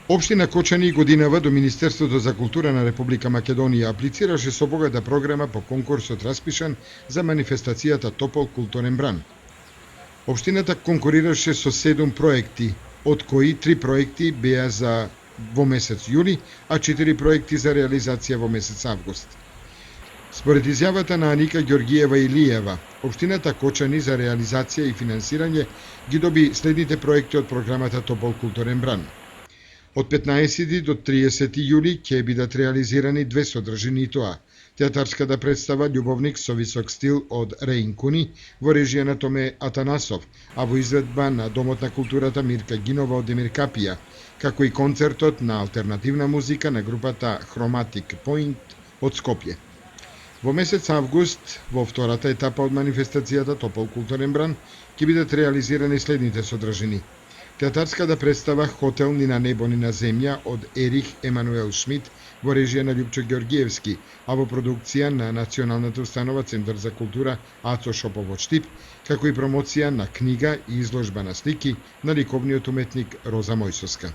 Општина Кочани годинава до Министерството за култура на Република Македонија аплицираше со богата програма по конкурсот распишан за манифестацијата Топол културен бран. Општината конкурираше со 7 проекти, од кои 3 проекти беа за во месец јули, а 4 проекти за реализација во месец август. Според изјавата на Аника Ѓоргиева Илиева, општината Кочани за реализација и финансирање ги доби следните проекти од програмата Топол културен бран. Од 15 до 30 јули ќе бидат реализирани 2 содржини и тоа: театарската представа Љубовник со висок стил од Реин Куни во режија на Томе Атанасов, а во изведба на Домот на културата Мирка Гинова од Демир Капија, како и концертот на алтернативна музика на групата Chromatic Point од Скопје. Во месец август, во втората етапа од манифестацијата Топол културен бран, ќе бидат реализирани следните содржини: театарската представа Хотел ни на небо ни на земја од Ерих Емануел Шмидт во режија на Љупчо Ѓоргиевски, а во продукција на Националната установа Центар за култура Ацо Шопово Штип, како и промоција на книга и изложба на слики на ликовниот уметник Роза Мојсовска.